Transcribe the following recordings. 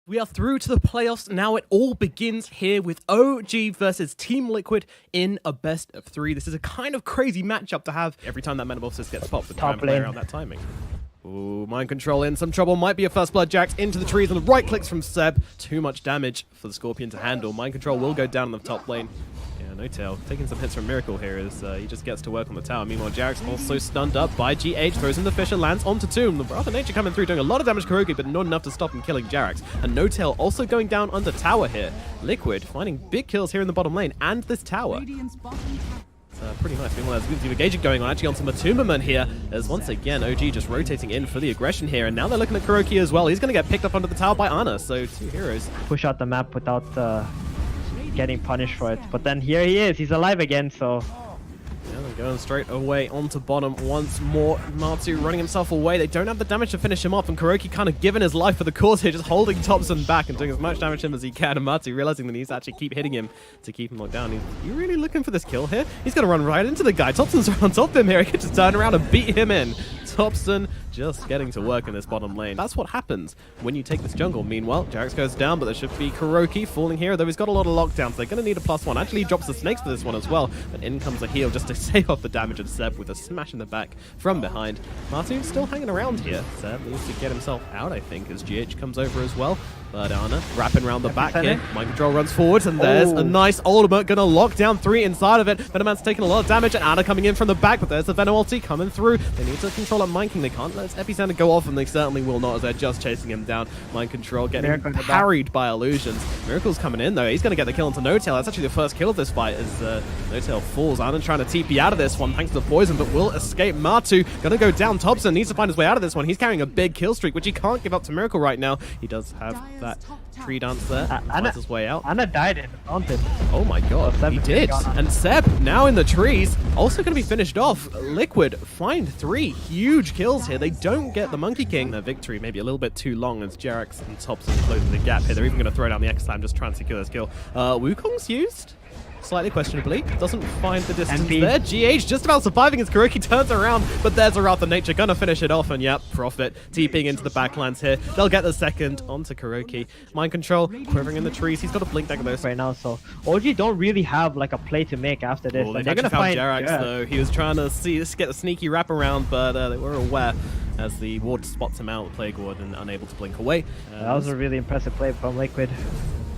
We are through to the playoffs. Now it all begins here with OG versus Team Liquid in a best of 3. This is a kind of crazy matchup to have every time that Metamorphosis gets popped and try and play around that timing. Ooh, mind control in some trouble. Might be a first blood. Jax into the trees and the right clicks from Seb. Too much damage for the Scorpion to handle. Mind control will go down in the top lane. Yeah, no tail. Taking some hits from Miracle here as he just gets to work on the tower. Meanwhile, Jax also stunned up by GH. Throws in the Fisher, lands onto Tomb. The Wrath of Nature coming through, doing a lot of damage to Kuroki, but not enough to stop him killing Jax. And no tail also going down under tower here. Liquid finding big kills here in the bottom lane and this tower. Pretty nice. Meanwhile, there's the engaging going on actually onto Matumbaman here, as once again OG just rotating in for the aggression here, and now they're looking at Kuroki as well. He's going to get picked up under the tower by Ana, so 2 heroes. Push out the map without getting punished for it, but then here he is. He's alive again, so... Yeah, they're going straight away onto bottom once more. Matsu running himself away. They don't have the damage to finish him off, and Kuroki kind of giving his life for the cause here, just holding Thompson back and doing as much damage to him as he can. And Matsu realizing that he needs to actually keep hitting him to keep him locked down. He's really looking for this kill here. He's going to run right into the guy. Thompson's on top of him here. He can just turn around and beat him in. Thompson just getting to work in this bottom lane. That's what happens when you take this jungle. Meanwhile, Jax goes down, but there should be Kuroki falling here, though he's got a lot of lockdowns. They're going to need a +1. Actually, he drops the snakes for this one as well, but in comes a heal just to save off the damage of Seb with a smash in the back from behind. Martu still hanging around here. Seb needs to get himself out, I think, as GH comes over as well. But Ana wrapping around the back here. Mind control runs forward, and there's a nice ultimate. Gonna lock down 3 inside of it. Venoman's taking a lot of damage, and Ana coming in from the back, but there's the Venom ulti coming through. They need to control up Mind King. They can't let Epicenter go off, and they certainly will not as they're just chasing him down. Mind control getting parried by illusions. Miracle's coming in, though. He's gonna get the kill onto No Tail. That's actually the first kill of this fight as No Tail falls. Ana trying to TP out of this one thanks to the poison, but will escape. Matu gonna go down. Thompson needs to find his way out of this one. He's carrying a big kill streak, which he can't give up to Miracle right now. He does have that tree dance there. Finds his way out. Ana died in the fountain. Oh my god, he did. And Seb, now in the trees, also going to be finished off. Liquid find 3 huge kills here. They don't get the Monkey King. Their victory maybe a little bit too long as Jax and Thompson closing the gap here. They're even going to throw down the X-Slam, just trying to secure this kill. Wukong's used. Slightly questionably. Doesn't find the distance there. GH just about surviving as Kuroki turns around, but there's a Wrath of Nature. Gonna finish it off, and yep, Prophet TPing into the backlands here. They'll get the second onto Kuroki. Mind control, quivering in the trees. He's got a blink deck of those right now, so OG don't really have like a play to make after this. Oh, they're gonna find Jerax though. He was trying to get a sneaky wrap around, but they were aware as the ward spots him out, Plague Ward, and unable to blink away. That was a really impressive play from Liquid.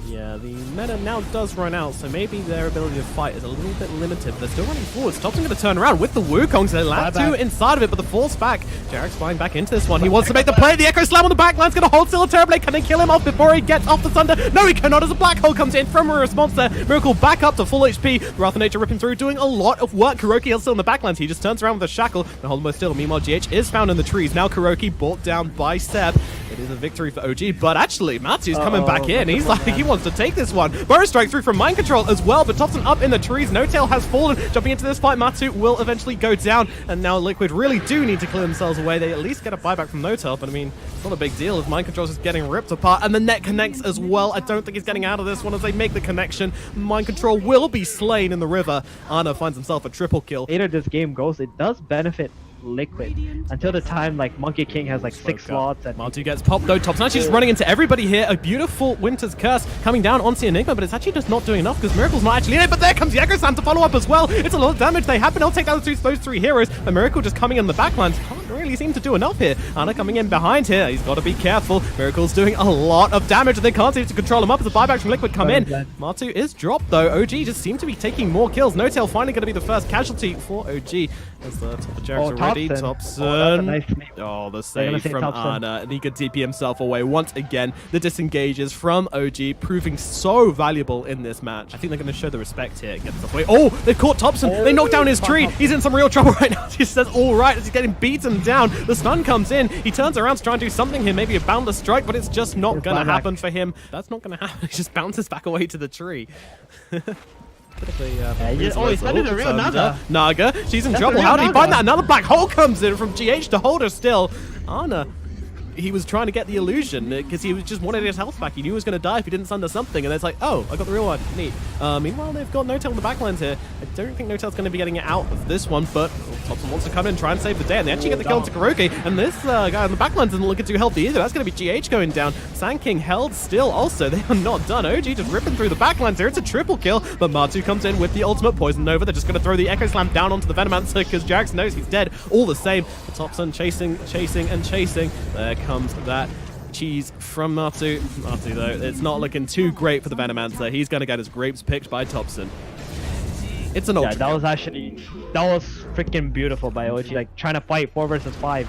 Yeah, the meta now does run out, so maybe their ability to fight is a little bit limited. They're still running forwards. Thompson going to turn around with the Wukong, so they land 2 inside of it, but the force back. Jarek's flying back into this one. He wants to make the play. The Echo Slam on the back line's going to hold still a Terrorblade. Can they kill him off before he gets off the Thunder? No, he cannot, as a Black Hole comes in from a response there. Miracle back up to full HP. The Wrath of Nature ripping through, doing a lot of work. Kuroki is still in the backlands. He just turns around with a shackle and hold him still. Meanwhile, GH is found in the trees. Now Kuroki brought down by Seb. It is a victory for OG, but actually, Matsu's coming back in. He's like, he wants to take this one. Burrow strike through from Mind Control as well, but Thompson up in the trees. No Tail has fallen. Jumping into this fight, Matsu will eventually go down, and now Liquid really do need to clear themselves away. They at least get a buyback from No Tail, but I mean, it's not a big deal if Mind Control is getting ripped apart, and the net connects as well. I don't think he's getting out of this one as they make the connection. Mind Control will be slain in the river. Ana finds himself a triple kill. Later this game goes, it does benefit Liquid until the time like Monkey King has like 6 slots. And Martu gets popped though. Thompson actually just running into everybody here. A beautiful Winter's Curse coming down onto Enigma, but it's actually just not doing enough because Miracle's not actually in it. But there comes the Echo Slam to follow up as well. It's a lot of damage. They have been able to take down those 3 heroes, but Miracle just coming in the backlands can't really seem to do enough here. Ana coming in behind here. He's got to be careful. Miracle's doing a lot of damage and they can't seem to control him up as the buyback from Liquid come in. Martu is dropped though. OG just seem to be taking more kills. No Tail finally going to be the first casualty for OG as the top of Jarek's already. Thompson. Oh, the save from Ana, and he could TP himself away once again. The disengages from OG, proving so valuable in this match. I think they're going to show the respect here. Get himself away. Oh, they've caught Thompson. They knocked down his tree. He's in some real trouble right now. He says, all right, as he's getting beaten down. The stun comes in. He turns around to try and do something here, maybe a boundless strike, but it's just not going to happen for him. That's not going to happen. He just bounces back away to the tree. He's a real Naga. Naga, she's in trouble. How did he find that? Another Black Hole comes in from GH to hold her still. Ana, he was trying to get the illusion because he was just wanted his health back. He knew he was going to die if he didn't sunder something, and it's like, oh, I got the real one. Neat. Meanwhile, they've got No Tail in the backlines here. I don't think No Tail's going to be getting it out of this one, but Thompson wants to come in and try and save the day, and they actually get the kill into Kuroki, and this guy on the backline doesn't look too healthy either. That's going to be GH going down. Sand King held still also. They are not done. OG just ripping through the backlines here. It's a triple kill, but Matu comes in with the ultimate Poison Nova. They're just going to throw the Echo Slam down onto the Venomancer because Jax knows he's dead all the same. The Thompson chasing, and chasing. There comes that cheese from Matu. Matu, though, it's not looking too great for the Venomancer. He's going to get his grapes picked by Thompson. It's an ultra. Yeah, that was freaking beautiful by OG. Like, trying to fight 4 versus 5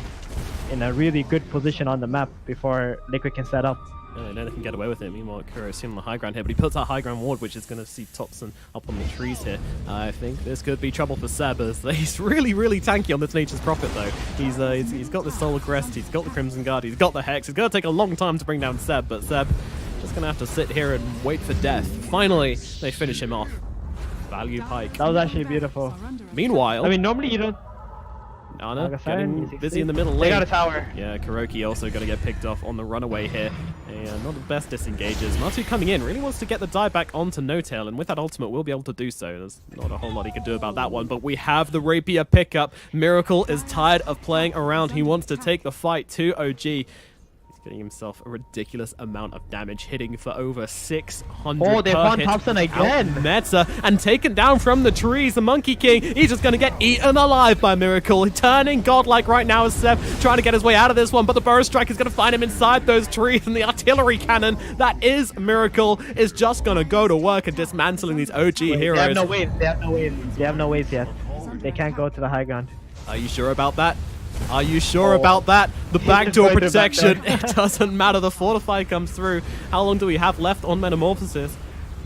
in a really good position on the map before Liquid can set up. Yeah, they know they can get away with it. Meanwhile, Kuro's sitting on the high ground here, but he puts out high ground ward, which is going to see Thompson up on the trees here. I think this could be trouble for Seb, as he's really, really tanky on this Nature's Prophet, though. He's got the Solar Crest, he's got the Crimson Guard, he's got the Hex. It's going to take a long time to bring down Seb, but Seb just going to have to sit here and wait for death. Finally, they finish him off. Value Pike. That was actually beautiful. Meanwhile, I mean, normally you don't... Ana getting busy in the middle lane. They got a tower. Yeah, Kuroki also going to get picked off on the runaway here. And not the best disengages. Matu coming in, really wants to get the dive back onto No-Tail, and with that ultimate, we'll be able to do so. There's not a whole lot he can do about that one, but we have the Rapier pickup. Miracle is tired of playing around. He wants to take the fight to OG. Getting himself a ridiculous amount of damage, hitting for over 600. Oh, they found Thompson again. Meta and taken down from the trees. The Monkey King, he's just going to get eaten alive by Miracle. Turning godlike right now as Seb trying to get his way out of this one, but the Burrow Strike is going to find him inside those trees, and the artillery cannon that is Miracle is just going to go to work and dismantling these OG heroes. They have no waves. They have no waves yet. They can't go to the high ground. Are you sure about that? Are you sure about that? The backdoor protection, it doesn't matter. The Fortify comes through. How long do we have left on Metamorphosis?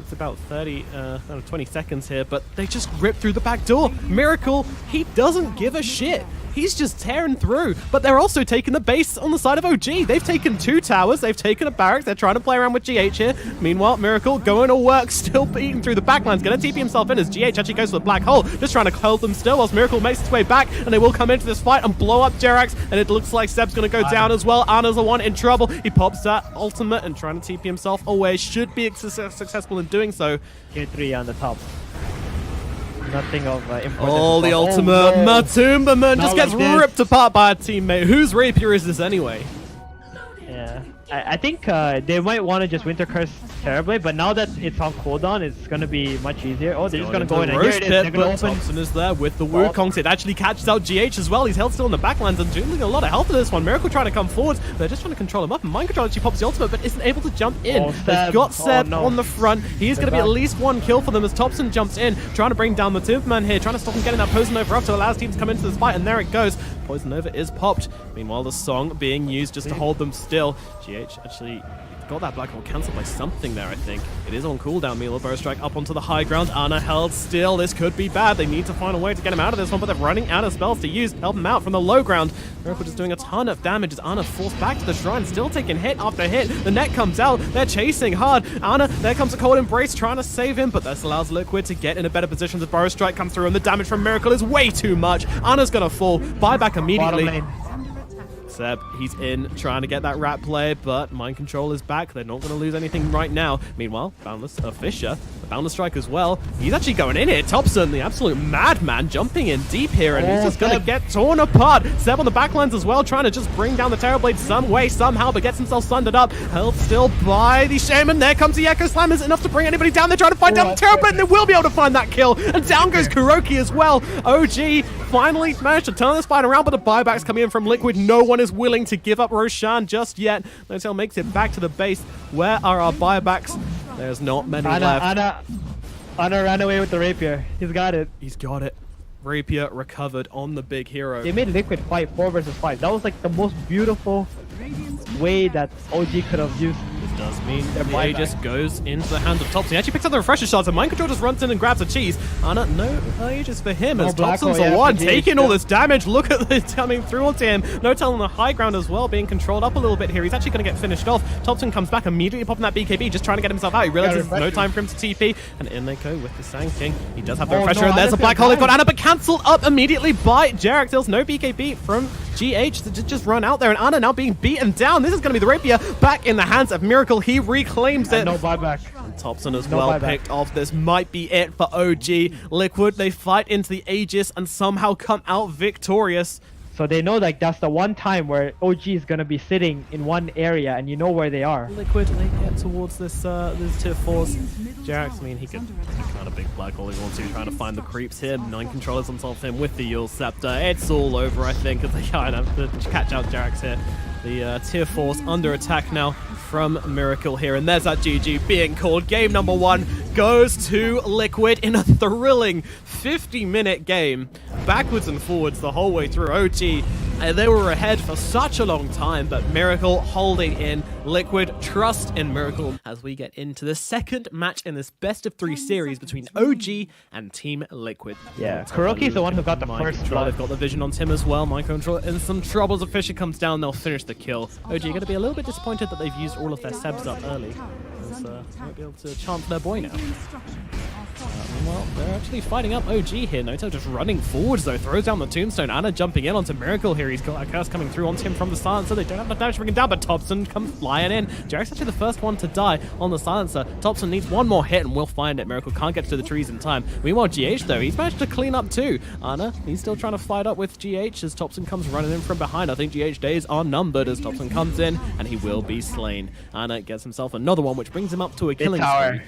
It's about 20 seconds here, but they just rip through the back door. Miracle, he doesn't give a shit. He's just tearing through, but they're also taking the base on the side of OG. They've taken 2 towers, they've taken a barracks, they're trying to play around with GH here. Meanwhile, Miracle going to work, still beating through the backlines, going to TP himself in as GH actually goes for the black hole, just trying to hold them still whilst Miracle makes his way back, and they will come into this fight and blow up Jerax, and it looks like Seb's going to go down as well. Ana's the one in trouble. He pops that ultimate and trying to TP himself away. Should be successful in doing so. Tier 3 on the top. Nothing of importance. Oh, the ultimate. Matumba Man just gets ripped apart by a teammate. Whose Rapier is this anyway? Yeah. I think they might want to just Winter Curse terribly, but now that it's on cooldown, it's going to be much easier. Oh, they're just going to go in, and here it is. They're going to open. Thompson is there with the Wukongs. It actually catches out GH as well. He's held still in the backlines and doing a lot of health for this one. Miracle trying to come forward. They're just trying to control him up, and Mind Control actually pops the ultimate, but isn't able to jump in. They've got Seb on the front. He's going to be at least 1 kill for them as Thompson jumps in, trying to bring down the Timberman here, trying to stop him getting that Poison Nova up to allow his team to come into this fight, and there it goes. Poison Nova is popped. Meanwhile, the song being used just to hold them still. GH actually got that black hole cancelled by something there, I think. It is on cooldown. Meanwhile, Burrow Strike up onto the high ground. Ana held still. This could be bad. They need to find a way to get him out of this one, but they're running out of spells to use. Help him out from the low ground. Miracle just doing a ton of damage as Ana forced back to the shrine, still taking hit after hit. The net comes out. They're chasing hard. Ana, there comes a cold embrace trying to save him, but this allows Liquid to get in a better position as Burrow Strike comes through, and the damage from Miracle is way too much. Ana's gonna fall. Buyback immediately. Seb, he's in, trying to get that rat play, but Mind Control is back. They're not going to lose anything right now. Meanwhile, Boundless, Fisher, the Boundless Strike as well. He's actually going in here. Thompson, the absolute madman, jumping in deep here, and he's just going to get torn apart. Seb on the backlines as well, trying to just bring down the Terrorblade some way, somehow, but gets himself sundered up. Held still by the Shaman. There comes the Echo Slam. Is it enough to bring anybody down? They're trying to find down the Terrorblade, and they will be able to find that kill. And down goes Kuroki as well. OG finally managed to turn this fight around, but the buybacks coming in from Liquid. No one is willing to give up Roshan just yet. No-Tail makes it back to the base. Where are our buybacks? There's not many left. Ana ran away with the Rapier. He's got it. He's got it. Rapier recovered on the big hero. They made Liquid fight 4 versus 5. That was like the most beautiful way that OG could have used. This does mean the Aegis goes into the hands of Thompson. He actually picks up the refresher shots, and Mind Control just runs in and grabs a cheese. Ana, no Aegis for him, as Thompson's the one taking all this damage. Look at this coming through onto him. No-Tail on the high ground as well, being controlled up a little bit here. He's actually going to get finished off. Thompson comes back, immediately popping that BKB, just trying to get himself out. He realizes there's no time for him to TP, and in they go with the Sand King. He does have the refresher, and there's a black hole. They've got Ana, but cancelled up immediately by Jerax. There's no BKB from GH just run out there, and Ana now being beaten down. This is going to be the rapier back in the hands of Miracle. He reclaims it. No buyback. Thompson as well picked off. This might be it for OG. Liquid, they fight into the Aegis and somehow come out victorious. So they know like that's the one time where OG is gonna be sitting in one area and you know where they are. Liquid, they get towards this tier 4s. Jax, I mean, he could kind of big black all he wants to, trying to find the creeps here. 9 controllers on top of him with the Yule Scepter. It's all over, I think, as they kind of catch out Jax here. The tier 4's under attack now from Miracle here, and there's that GG being called. Game number 1 goes to Liquid in a thrilling 50-minute game, backwards and forwards the whole way through. OG, they were ahead for such a long time, but Miracle holding in. Liquid trust in Miracle as we get into the second match in this best of 3 series between OG and Team Liquid. Yeah, Kuroki's the one who got the first blood. They've got the vision on Tim as well. Mind control in some troubles. If Fisher comes down, they'll finish the kill. OG are going to be a little bit disappointed that they've used all of their sebs up early. Won't be able to chant their boy now. Well, they're actually fighting up OG here. Noto just running forwards though, throws down the tombstone. Ana jumping in onto Miracle here. He's got a curse coming through onto him from the silencer. They don't have enough damage to bring him down, but Thompson comes flying in. Jarek's actually the first one to die on the silencer. Thompson needs one more hit and we'll find it. Miracle can't get to the trees in time. Meanwhile, GH though, he's managed to clean up too. Ana, he's still trying to fight up with GH as Thompson comes running in from behind. I think GH days are numbered as Thompson comes in and he will be slain. Ana gets himself another one, which brings him up to a killing spree.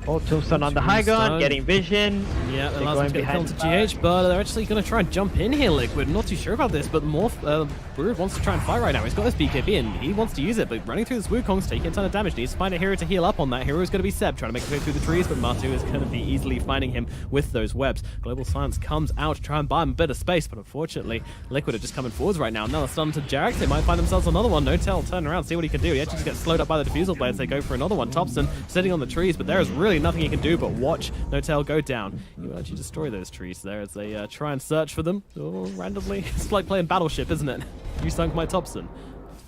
Oh, Tombstone on the high ground, getting vision. Yeah, that allows them to get a kill to GH, but they're actually going to try and jump in here, Liquid. Not too sure about this, but Brood wants to try and fight right now. He's got this BKB and he wants to use it, but running through this Wukong's taking a ton of damage. Needs to find a hero to heal up on that. Hero is going to be Seb, trying to make his way through the trees, but Matu is going to be easily finding him with those webs. Global Silence comes out to try and buy him a bit of space, but unfortunately, Liquid are just coming forwards right now. Another stun to Jarek. They might find themselves another one. No tell, turn around, see what he can do. He actually just gets slowed up by the defusal blades. They go for another one. Thompson sitting on the trees, but there is really nothing he can do but watch No-Tail go down. He will actually destroy those trees there as they try and search for them. Oh, randomly. It's like playing Battleship, isn't it? You sunk my Thompson.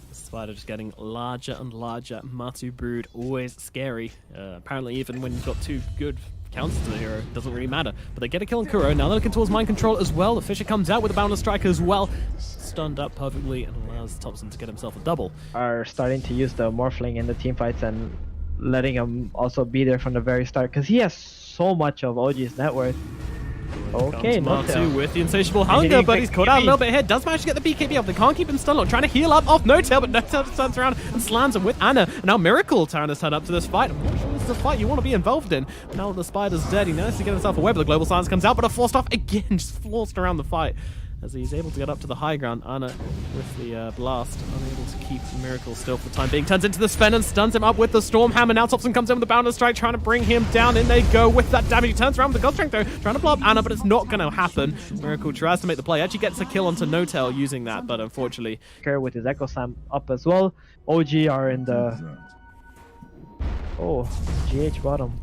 The spider just getting larger and larger. Matu Brood, always scary. Apparently even when you've got 2 good counters to the hero, it doesn't really matter. But they get a kill on Kuro. Now they're looking towards mind control as well. The Fisher comes out with a boundless strike as well. Stunned up perfectly and allows Thompson to get himself a double. Are starting to use the Morphling in the team fights and letting him also be there from the very start because he has so much of OG's net worth. Okay, Matu with the insatiable hunger, but he's caught out a little bit here. Does manage to get the BKB off. They can't keep him stun locked. Trying to heal up off No-Tail, but No-Tail just turns around and slams him with Ana. And now Miracle trying to turn up to this fight. I'm not sure this is a fight you want to be involved in. But now the spider's dead. He knows to get himself away, but the Global Silence comes out, but a forced off again, just forced around the fight. As he's able to get up to the high ground, Ana with the blast, unable to keep Miracle still for the time being. Turns into the Sven and stuns him up with the Storm Hammer. Now Thompson comes in with the Boundless Strike, trying to bring him down. In they go with that damage. He turns around with the God Strength though, trying to blow up Ana, but it's not going to happen. Miracle tries to make the play. Actually gets a kill onto No-Tail using that, but unfortunately... With his Echo Slam up as well. OG are in the... Oh, GH bottom.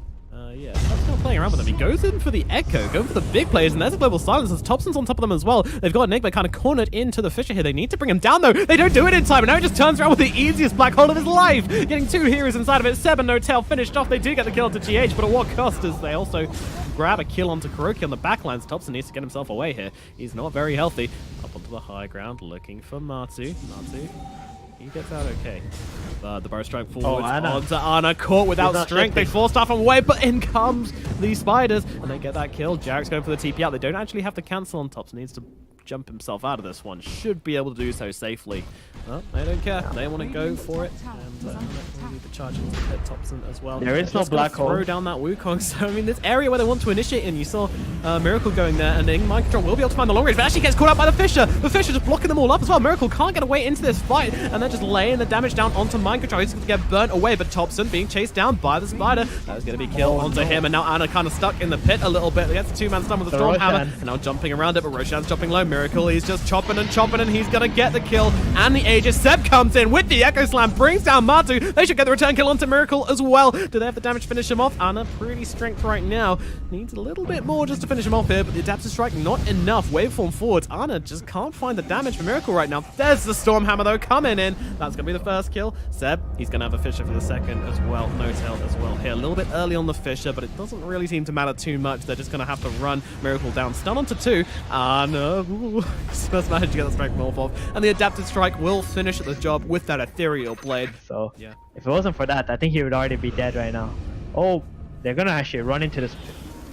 Yeah, Thompson's not playing around with them. He goes in for the Echo, going for the big players, and there's a Global Silence as Thompson's on top of them as well. They've got Enigma kind of cornered into the Fisher here. They need to bring him down, though. They don't do it in time, and now he just turns around with the easiest black hole of his life, getting 2 heroes inside of it. Seb and No-Tail finished off. They do get the kill to GH, but at what cost as they also grab a kill onto Kuroki on the backlines. Thompson needs to get himself away here. He's not very healthy. Up onto the high ground, looking for Matu. He gets out okay. But the bow strike forwards onto Ana, caught without strength. They force stuff away, but in comes the spiders, and they get that kill. Jarek's going for the TP out. They don't actually have to cancel on Thompson. Needs to jump himself out of this one. Should be able to do so safely. Well, they don't care. They want to go for it, and they need the charge into hit Thompson as well. There is no black hole. Throw down that Wukong. So I mean, this area where they want to initiate, and you saw Miracle going there, and then Mind Control will be able to find the long range, but actually gets caught out by the Fisher. The Fisher just blocking them all up as well. Miracle can't get away into this fight, and they're just laying the damage down onto Mind Control. He's going to get burnt away, but Thompson being chased down by the spider. That was going to be killed onto him, and now Ana kind of stuck in the pit a little bit. He gets a 2-man stun with the Storm Hammer, and now jumping around it, but Roshan's jumping low. Miracle. He's just chopping and chopping, and he's gonna get the kill. And the Aegis. Seb comes in with the Echo Slam, brings down Matu. They should get the return kill onto Miracle as well. Do they have the damage to finish him off? Ana, pretty strength right now. Needs a little bit more just to finish him off here, but the Adaptive Strike not enough. Waveform forwards. Ana just can't find the damage for Miracle right now. There's the Storm Hammer though coming in. That's gonna be the first kill. Seb, he's gonna have a Fissure for the second as well. No tail as well here. A little bit early on the Fissure, but it doesn't really seem to matter too much. They're just gonna have to run Miracle down. Stun onto 2. Ana, just managed to get the Strike Morph off. And the Adaptive Strike will finish the job with that Ethereal Blade. So, yeah. If it wasn't for that, I think he would already be dead right now. Oh, they're gonna actually run into this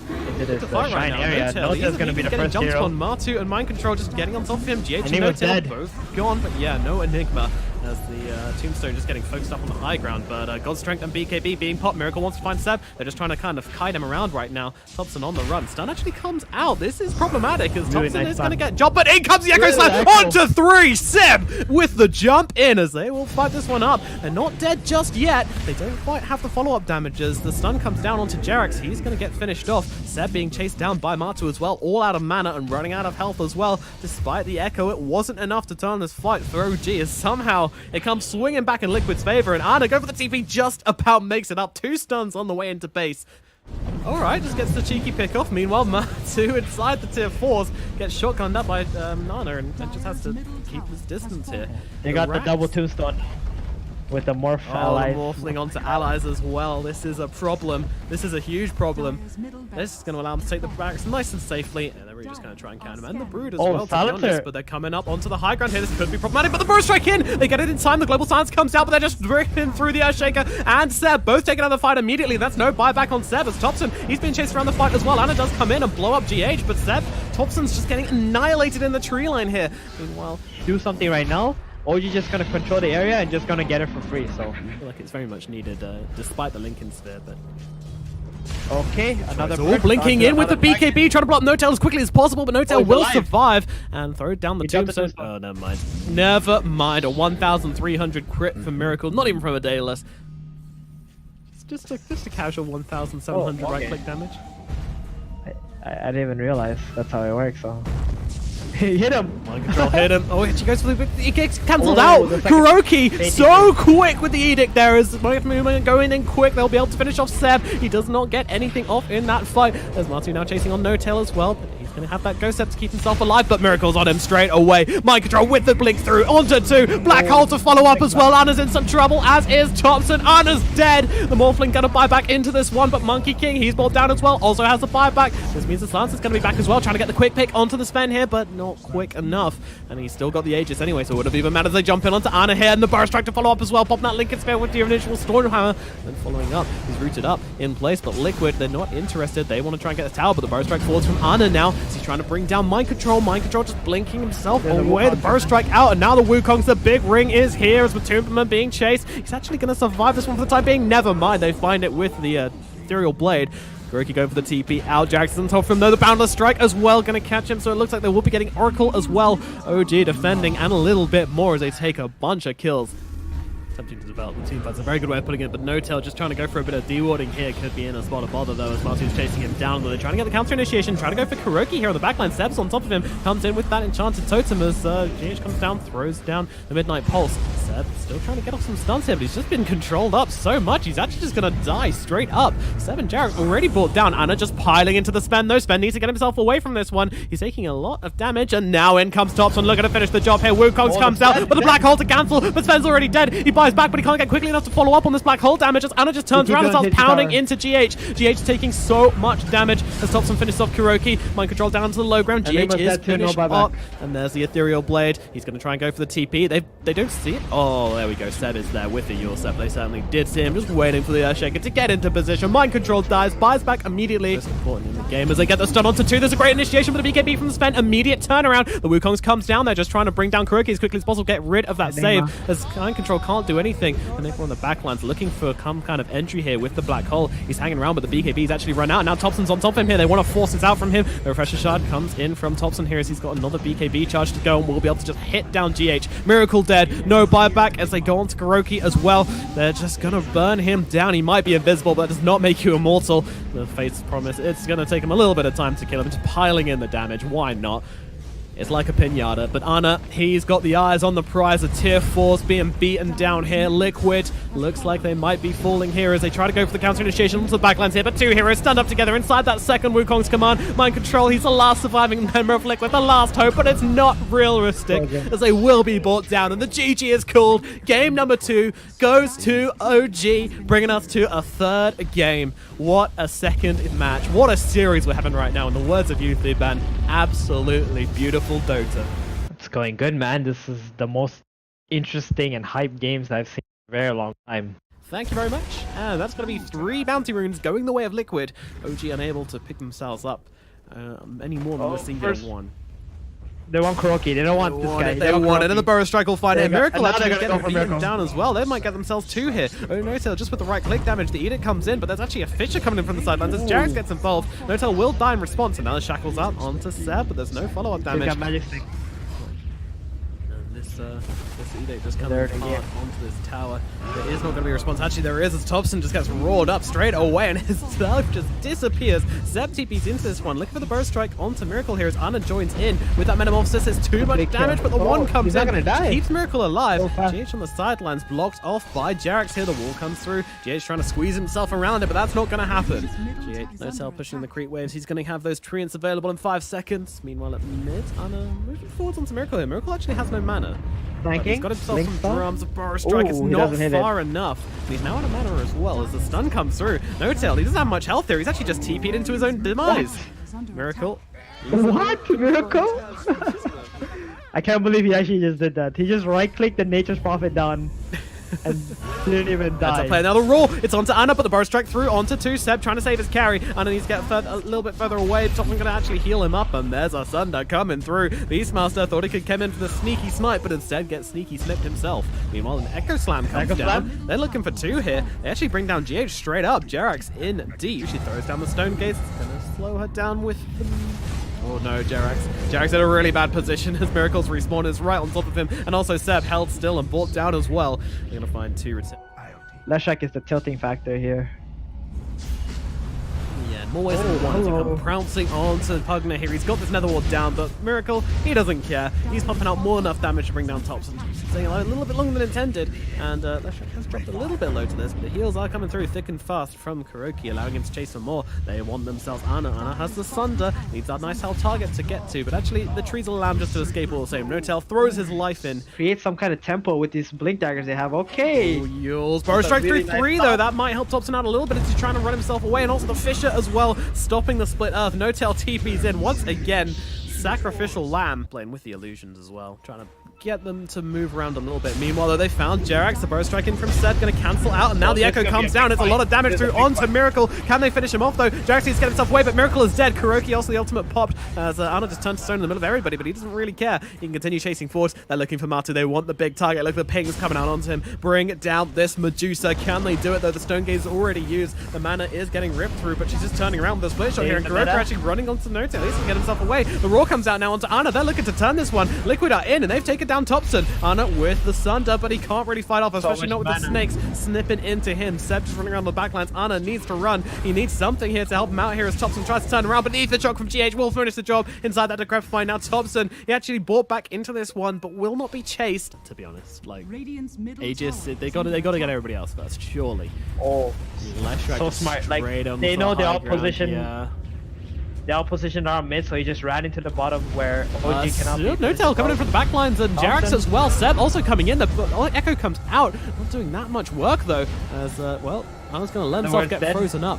shrine area. Nota's gonna be the first hero. On Matu and Mind Control just getting on top of him. GH and Notail dead. Both gone, but yeah, no Enigma. As the Tombstone just getting focused up on the high ground, but God's Strength and BKB being popped. Miracle wants to find Seb. They're just trying to kind of kite him around right now. Thompson on the run. Stun actually comes out. This is problematic as Thompson is going to get jumped, but in comes the Echo Slam onto 3. Seb with the jump in as they will fight this one up. They're not dead just yet. They don't quite have the follow-up damages. The stun comes down onto Jerax. He's going to get finished off. Seb being chased down by Matu as well, all out of mana and running out of health as well. Despite the Echo, it wasn't enough to turn this fight for OG as somehow it comes swinging back in Liquid's favor, and Ana go for the TP, just about makes it up. 2 stuns on the way into base. Alright, just gets the cheeky pick off. Meanwhile, Matu inside the tier 4s gets shotgunned up by Nana and just has to keep his distance here. They got the double tombstone with the morph allies. Morphling onto allies as well. This is a problem. This is a huge problem. This is going to allow them to take the backs nice and safely. And they're really just going to try and counter them. And the Brood as well, to be honest. But they're coming up onto the high ground here. This could be problematic. But the Burst Strike in! They get it in time. The Global Silence comes out, but they're just ripping through the Earthshaker. And Seb both taking out the fight immediately. That's no buyback on Seb as Thompson. He's being chased around the fight as well. Ana does come in and blow up GH. But Seb, Thompson's just getting annihilated in the tree line here. Meanwhile, do something right now, or you're just gonna control the area and just gonna get it for free. So I feel like it's very much needed, despite the Lincoln Sphere. But okay, another all blinking in with the BKB, trying to block Notail as quickly as possible, but Notail will survive and throw down the Tombstone. Oh, never mind. Never mind. A 1,300 crit for Miracle, not even from a Daedalus. It's just a casual 1,700 right-click damage. I didn't even realize that's how it works. So. He hit him! Mind Control hit him. Oh, she goes for the... It gets cancelled out! Kuroki so quick with the Edict there as movement going in quick. They'll be able to finish off Seb. He does not get anything off in that fight. There's Matu now chasing on Notail as well, but he's going to have that Ghost Step to keep himself alive, but Miracle's on him straight away. Mind Control with the blink through onto 2. Black Hole to follow up as well. Ana's in some trouble, as is Thompson. Ana's dead. The Morphling going to buy back into this one, but Monkey King, he's brought down as well. Also has the buyback. This means the Lance is going to be back as well, trying to get the quick pick onto the Sven here, but not quick enough. And he's still got the Aegis anyway, so it would have even mattered as they jump in onto Ana here, and the Burst Strike to follow up as well. Popping that Lincoln Sphere with the initial Storm Hammer. Then following up, he's rooted up in place, but Liquid, they're not interested. They want to try and get the tower, but the Burst Strike forwards from Ana now. So he's trying to bring down Mind Control. Mind Control just blinking himself away. The Burst Strike out, and now the Wukong's the big ring is here as Matumberman being chased. He's actually going to survive this one for the time being. Never mind, they find it with the Ethereal Blade. Kuroki going for the TP out. Jackson on top of him though. The Boundless Strike as well going to catch him. So it looks like they will be getting Oracle as well. OG defending and a little bit more as they take a bunch of kills. Attempting to develop the team, that's a very good way of putting it, but Notail just trying to go for a bit of dewarding here. Could be in a spot of bother though as Martu's chasing him down. They're trying to get the counter initiation, trying to go for Kuroki here on the backline. Seb's on top of him, comes in with that enchanted totem as GH comes down, throws down the Midnight Pulse. Seb still trying to get off some stuns here, but he's just been controlled up so much, he's actually just going to die straight up. Seb and Jarek already brought down. Ana just piling into the Sven though. Sven needs to get himself away from this one. He's taking a lot of damage, and now in comes Thompson looking to finish the job here. Wukong's comes out, but the Black Hole to cancel, but Sven's already dead. He buys back, but he can't get quickly enough to follow up on this Black Hole damage as Ana just turns around and starts pounding into GH. GH taking so much damage as Thompson finishes off Kuroki. Mind Control down to the low ground. GH is finished up, and there's the Ethereal Blade. He's going to try and go for the TP. They don't see it. Oh, there we go. Seb is there with the Yulsep. They certainly did see him, just waiting for the Earthshaker to get into position. Mind Control dies, buys back immediately. Most important in the game as they get the stun onto 2. There's a great initiation with the BKB from the Sven. Immediate turnaround. The Wukong's comes down. They're just trying to bring down Kuroki as quickly as possible, get rid of that save as Mind Control can't do anything, and everyone on the backlines looking for some kind of entry here with the Black Hole. He's hanging around, but the BKB's actually run out. Now Thompson's on top of him here. They want to force this out from him. The Refresher Shard comes in from Thompson here as he's got another BKB charge to go, and will be able to just hit down GH. Miracle dead. No buyback as they go on to Kuroki as well. They're just going to burn him down. He might be invisible, but that does not make you immortal. The Fates promise it's going to take him a little bit of time to kill him. Just piling in the damage. Why not? It's like a pinata, but Ana, he's got the eyes on the prize. A tier 4's being beaten down here. Liquid looks like they might be falling here as they try to go for the counter initiation onto the backlines here, but two heroes stand up together inside that second Wukong's command. Mind control, he's the last surviving member of Liquid, the last hope, but it's not realistic as they will be brought down, and the GG is called. Game number 2 goes to OG, bringing us to a third game. What a second match. What a series we're having right now. In the words of you, Ban, absolutely beautiful Dota. It's going good, man. This is the most interesting and hyped games I've seen in a very long time. Thank you very much. And that's going to be 3 bounty runes going the way of Liquid. OG unable to pick themselves up any more than the single one. They want Kuroki. They don't want this guy. They want it, and the Burrow Strike will find it. Miracle actually getting beaten beaten down as well. They might get themselves 2 here. Oh, Notail just with the right click damage. The Edict comes in, but there's actually a Fisher coming in from the sidelines as Jarex gets involved. Notail will die in response, and now the Shackles out onto Seb, but there's no follow-up damage. Got magic stick. This Edict just coming hard onto this tower. There is not going to be a response. Actually, there is as Thompson just gets roared up straight away and his life just disappears. Zeb TP's into this one, looking for the Burst Strike onto Miracle here as Ana joins in with that Metamorphosis. It's too much damage, but the one comes in. Keeps Miracle alive. GH on the sidelines, blocked off by Jarex here. The wall comes through. GH trying to squeeze himself around it, but that's not going to happen. GH, Notail pushing the creep waves. He's going to have those treants available in 5 seconds. Meanwhile, at mid, Ana moving forwards onto Miracle here. Miracle actually has no mana. He's got himself some drums. A Burrow Strike is not far enough. He's now out of mana as well as the stun comes through. Notail, he doesn't have much health there. He's actually just TP'd into his own demise. Miracle. What? Miracle? I can't believe he actually just did that. He just right-clicked the Nature's Prophet down and didn't even die. That's a play. Now the roar. It's onto Ana, but the Burrow Strike through onto 2. Seb trying to save his carry. Ana needs to get a little bit further away. Something going to actually heal him up, and there's a Sunder coming through. Beastmaster thought he could come in for the sneaky smite, but instead gets sneaky snipped himself. Meanwhile, an Echo Slam comes down. They're looking for 2 here. They actually bring down GH straight up. Jarex in deep. She throws down the Stone Gates. It's going to slow her down with the... Oh no, Jarex. Jarex in a really bad position as Miracle's respawn is right on top of him, and also Seb held still and brought down as well. They're going to find 2 return. Leshak is the tilting factor here. Yeah, more ways than one to come pouncing onto Pugna here. He's got this Nether Ward down, but Miracle, he doesn't care. He's pumping out more than enough damage to bring down Thompson. Staying alive a little bit longer than intended, and Leshak has dropped a little bit low to this, but the heals are coming through thick and fast from Kuroki, allowing him to chase for more. They want themselves Ana. Ana has the Sunder, needs that nice held target to get to, but actually the trees will allow him just to escape all the same. Notail throws his life in. Create some kind of tempo with these blink daggers they have. Okay. Oh, Yules. Burrow Strike through 3 though. That might help Thompson out a little bit as he's trying to run himself away, and also the Fisher as well, stopping the split earth. Notail TP's in once again. Sacrificial Lamb playing with the illusions as well, trying to get them to move around a little bit. Meanwhile, though, they found Jarex. The Burrow Strike in from Seb, going to cancel out, and now the Echo comes down. It's a lot of damage through onto Miracle. Can they finish him off, though? Jarex needs to get himself away, but Miracle is dead. Kuroki also the ultimate popped as Ana just turns to stone in the middle of everybody, but he doesn't really care. He can continue chasing forward. They're looking for Matu. They want the big target. Look at the pings coming out onto him. Bring down this Medusa. Can they do it, though? The Stone Gaze is already used. The mana is getting ripped through, but she's just turning around with a split shot here, and Kuroki actually running onto Notail. At least he can get himself away. The Roar comes out now onto Ana. They're looking to turn this one. Liquid are in, and they've taken down Thompson. Ana with the Sunder, but he can't really fight off, especially not with the snakes snipping into him. Seb just running around the backlines. Ana needs to run. He needs something here to help him out here as Thompson tries to turn around, but the shock from GH will finish the job inside that decrepify. Now Thompson, he actually brought back into this one, but will not be chased, to be honest. Like, Aegis, they got to get everybody else first, surely. Oh, so smart. Like, they know the opposition. Yeah. The opposition are mid, so he just ran into the bottom where OG cannot be. Notail coming in from the backlines, and Jarex as well. Seb also coming in. The Echo comes out. Not doing that much work, though, as, well, I was going to let himself get frozen up.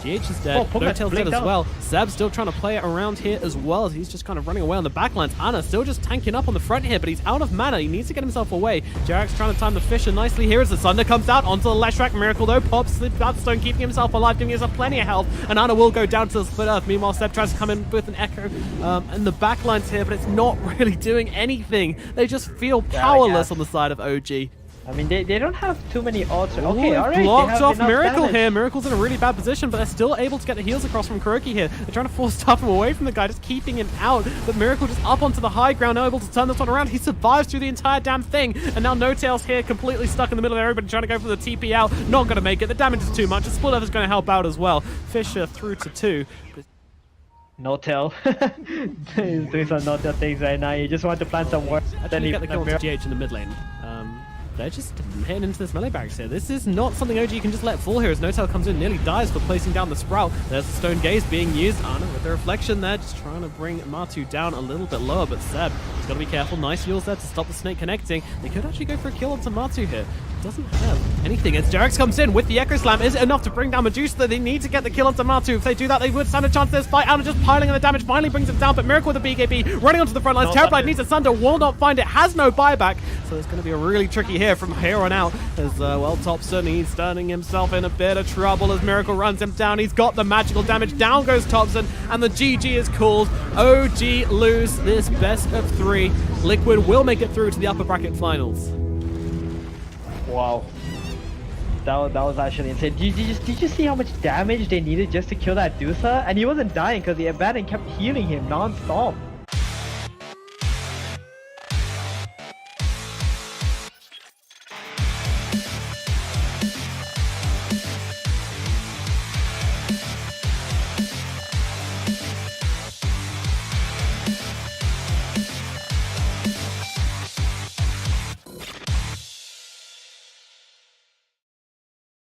GH is dead. Notail's dead as well. Seb's still trying to play it around here as well as he's just kind of running away on the backlines. Ana still just tanking up on the front here, but he's out of mana. He needs to get himself away. Jarex trying to time the Fisher nicely here as the Sunder comes out onto the Leshak. Miracle though pops the Bloodstone, keeping himself alive, giving himself plenty of health, and Ana will go down to the split earth. Meanwhile, Seb tries to come in with an Echo in the backlines here, but it's not really doing anything. They just feel powerless on the side of OG. I mean, they don't have too many odds. Okay, alright. Blocked off Miracle here. Miracle's in a really bad position, but they're still able to get the heals across from Kuroki here. They're trying to force him away from the guy, just keeping him out. But Miracle just up onto the high ground, now able to turn this one around. He survives through the entire damn thing. And now Notail's here, completely stuck in the middle of everybody, trying to go for the TP out. Not going to make it. The damage is too much. The split earth is going to help out as well. Fisher through to 2. no tail. He's doing some no tail things right now. He just wants to plant some work. Then he get the kill onto GH in the mid lane. They're just hitting into this melee barracks here. This is not something OG can just let fall here as No-Tail comes in, nearly dies for placing down the Sprout. There's the Stone Gaze being used. Ana with the reflection there, just trying to bring Matu down a little bit lower, but Seb has got to be careful. Nice Yules there to stop the snake connecting. They could actually go for a kill onto Matu here. Doesn't have anything as Jarex comes in with the Echo Slam. Is it enough to bring down Medusa? They need to get the kill onto Matu. If they do that, they would stand a chance to this fight. Ana just piling on the damage, finally brings him down, but Miracle with the BKB running onto the front lines. Terrorblade needs a Sunder, will not find it, has no buyback, so it's going to be a really tricky here from here on out. As well, Thompson, he's turning himself in a bit of trouble as Miracle runs him down. He's got the magical damage. Down goes Thompson, and the GG is called. OG lose this best of 3. Liquid will make it through to the upper bracket finals. Wow. That was actually insane. Did you see how much damage they needed just to kill that Dusa? And he wasn't dying because the Abaddon kept healing him non-stop.